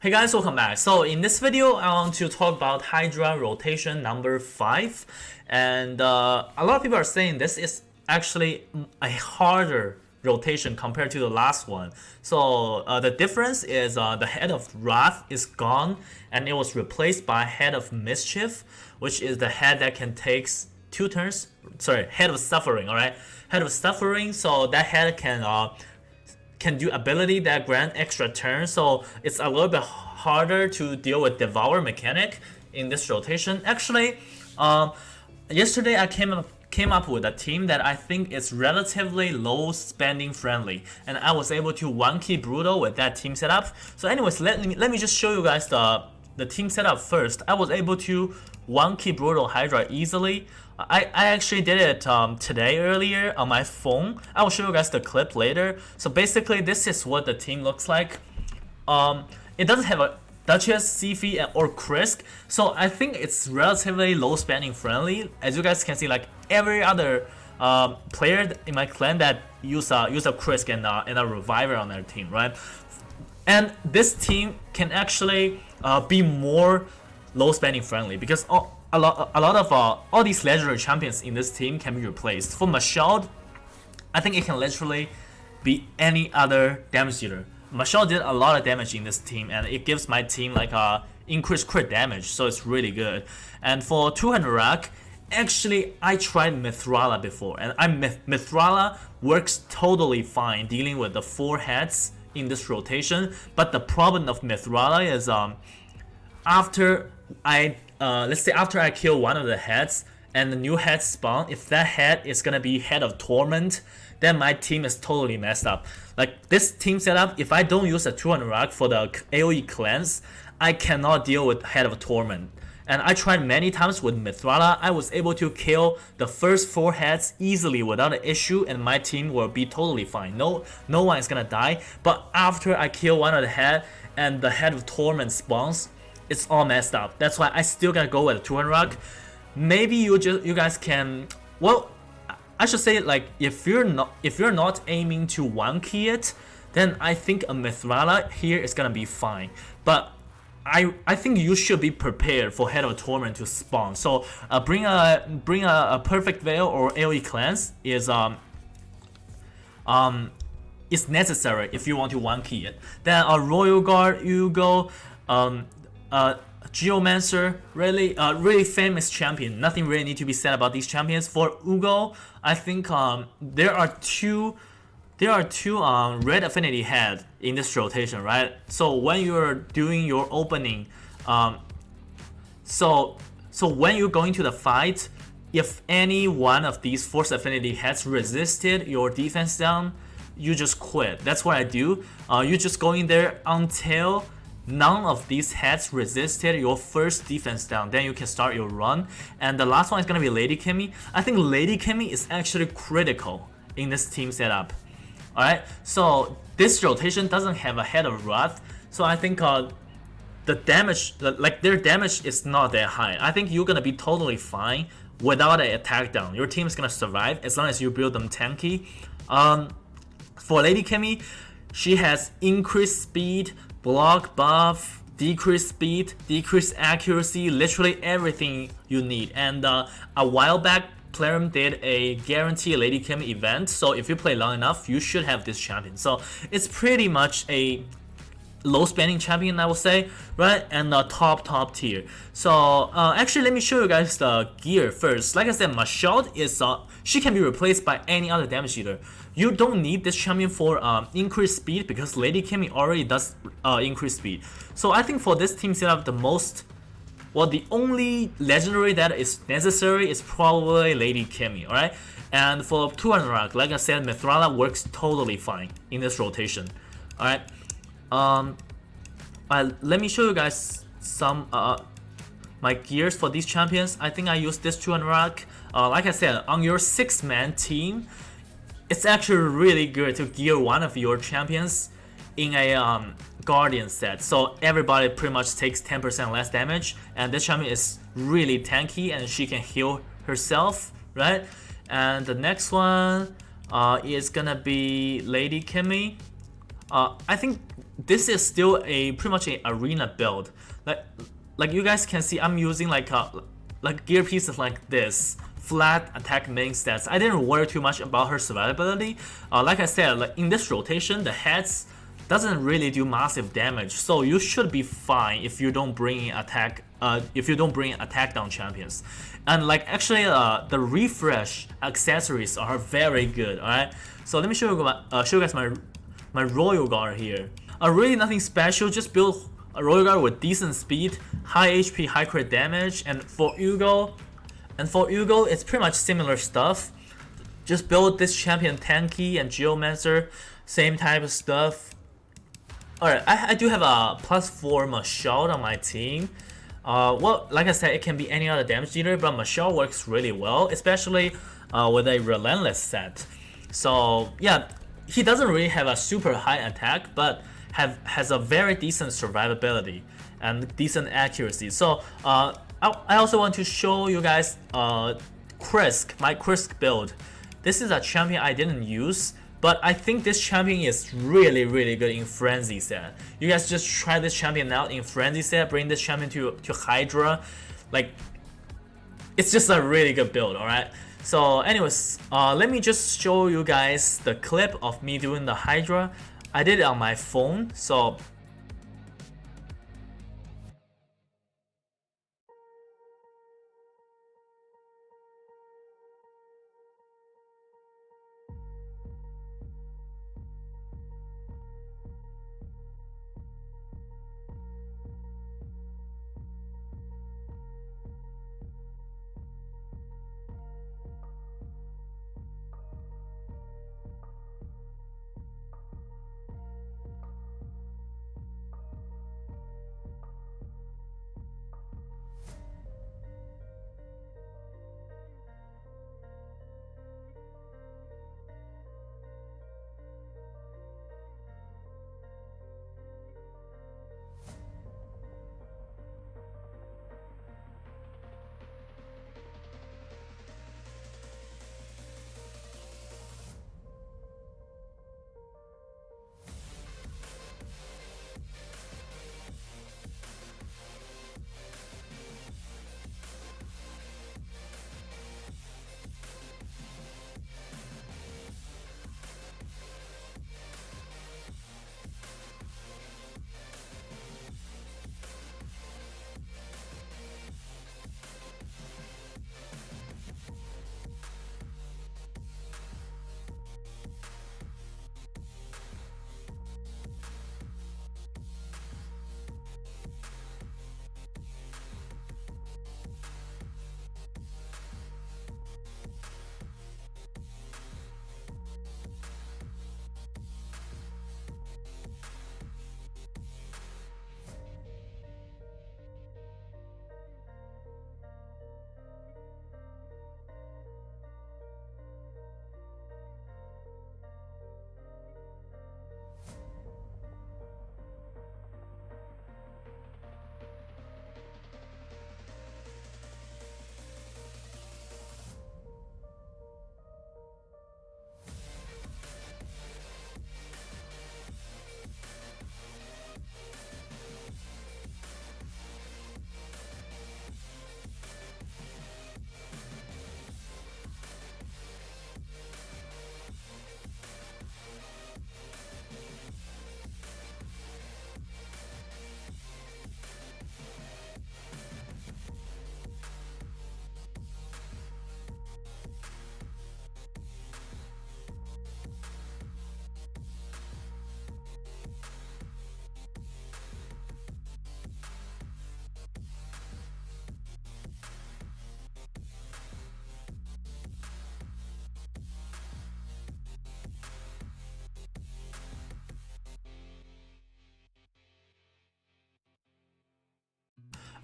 Hey guys, welcome back. So in this video, I want to talk about Hydra rotation number 5. And a lot of people are saying this is actually a harder rotation compared to the last one. So the difference is the head of Wrath is gone and it was replaced by head of Mischief, which is the head that can take 2 turns. Sorry, head of Suffering, alright? Head of Suffering, so that head can do ability that grant extra turns, so it's a little bit harder to deal with Devour mechanic in this rotation. Actually, yesterday I came up with a team that I think is relatively low spending friendly, and I was able to 1-key Brutal with that team setup. So anyways, let me just show you guys the team setup first. I was able to 1-key Brutal Hydra easily. I actually did it today earlier on my phone. I will show you guys the clip later. So basically this is what the team looks like. It doesn't have a Duchess, Sifi, or Krisk, so I think it's relatively low spending friendly. As you guys can see, like every other player in my clan that use a Krisk and a Reviver on their team, right? And this team can actually be more low spending friendly because a lot of all these legendary champions in this team can be replaced. For Mashald, I think it can literally be any other damage dealer. Mashald did a lot of damage in this team, and it gives my team like increased crit damage, so it's really good. And for 200 rack, actually I tried Mithrala before, and Mithrala works totally fine dealing with the 4 heads in this rotation. But the problem of Mithrala is after I kill one of the heads and the new head spawn, if that head is gonna be head of Torment, then my team is totally messed up. Like this team setup, if I don't use a 200 rack for the AoE cleanse, I cannot deal with head of Torment. And I tried many times with Mithrala. I was able to kill the first 4 heads easily without an issue, and my team will be totally fine. No one is gonna die. But after I kill one of the head and the head of Torment spawns, it's all messed up. That's why I still gotta go with a 200 rack. Maybe you guys can, well, I should say, like, if you're not aiming to 1-key it, then I think a Mithrala here is gonna be fine. But I think you should be prepared for Head of Torment to spawn. So bring a Perfect Veil or AoE cleanse is necessary if you want to 1-key it. Then a Royal Guard, you go Geomancer, really famous champion. Nothing really need to be said about these champions. For Ugo, I think there are two red affinity head in this rotation, right? So when you're doing your opening, so when you're going to the fight, if any one of these force affinity heads resisted your defense down, you just quit. That's what I do. You just go in there until none of these heads resisted your first defense down, then you can start your run. And the last one is gonna be Lady Kimmy. I think Lady Kimmy is actually critical in this team setup. Alright, so this rotation doesn't have a head of Wrath, so I think the damage, like their damage is not that high. I think you're gonna be totally fine without an attack down. Your team is gonna survive as long as you build them tanky. For Lady Kimmy, she has increased speed, block buff, decreased speed, decreased accuracy, literally everything you need. And a while back, Plarium did a guarantee Lady Kim event, so if you play long enough, you should have this champion. So it's pretty much a low spending champion, I would say, right? And top tier. So actually, let me show you guys the gear first. Like I said, Mashald is she can be replaced by any other damage dealer. You don't need this champion for increased speed because Lady Kimmy already does increase speed. So I think for this team setup, the only legendary that is necessary is probably Lady Kimmy, alright? And for 200 rank, like I said, Mithrala works totally fine in this rotation, alright? Let me show you guys some my gears for these champions. I think I used this 200 rank. Like I said, on your 6-man team, it's actually really good to gear one of your champions in a Guardian set, so everybody pretty much takes 10% less damage, and this champion is really tanky and she can heal herself, right? And the next one is gonna be Lady Kimmy. I think this is still a pretty much an arena build. Like you guys can see, I'm using like gear pieces like this, flat attack main stats. I didn't worry too much about her survivability. Like I said, like in this rotation, the heads doesn't really do massive damage, so you should be fine if you don't bring in attack. If you don't bring in attack down champions, and like actually, the refresh accessories are very good. All right, so let me show you guys my royal guard here. Really nothing special. Just build a royal guard with decent speed, high HP, high crit damage, and for Hugo, it's pretty much similar stuff. Just build this champion tanky and geomancer, same type of stuff. Alright, I do have a +4 Michelle on my team. Well, like I said, it can be any other damage dealer, but Michelle works really well, especially with a relentless set. So yeah, he doesn't really have a super high attack, but has a very decent survivability and decent accuracy. So I also want to show you guys Krisk, my Krisk build. This is a champion I didn't use, but I think this champion is really good in Frenzy set. You guys just try this champion out in Frenzy set, bring this champion to Hydra. Like, it's just a really good build, alright? So anyways, let me just show you guys the clip of me doing the Hydra. I did it on my phone, so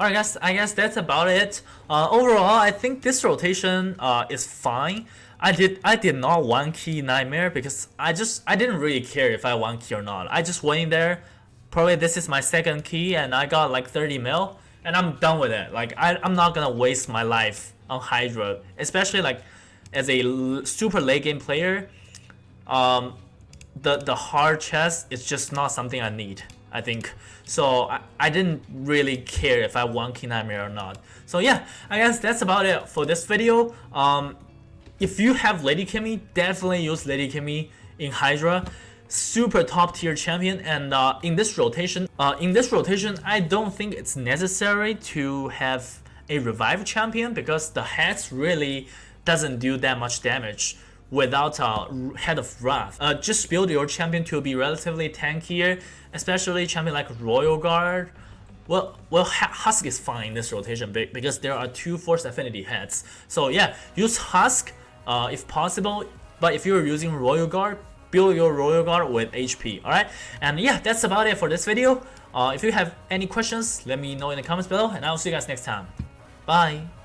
alright guys, I guess that's about it. Overall, I think this rotation is fine. I did not one key nightmare because I didn't really care if I one key or not. I just went in there. Probably this is my second key and I got like 30 mil and I'm done with it. Like I'm not gonna waste my life on Hydra, especially like as a super late game player. the hard chest is just not something I need, I think. So I didn't really care if I won Key Nightmare or not. So yeah, I guess that's about it for this video. If you have Lady Kimmy, definitely use Lady Kimmy in Hydra. Super top tier champion, and in this rotation, I don't think it's necessary to have a revive champion because the heads really doesn't do that much damage without a Head of Wrath. Just build your champion to be relatively tankier, especially champion like Royal Guard. Well, Husk is fine in this rotation because there are 2 Force Affinity heads. So yeah, use Husk if possible, but if you're using Royal Guard, build your Royal Guard with HP, alright? And yeah, that's about it for this video. If you have any questions, let me know in the comments below, and I'll see you guys next time. Bye!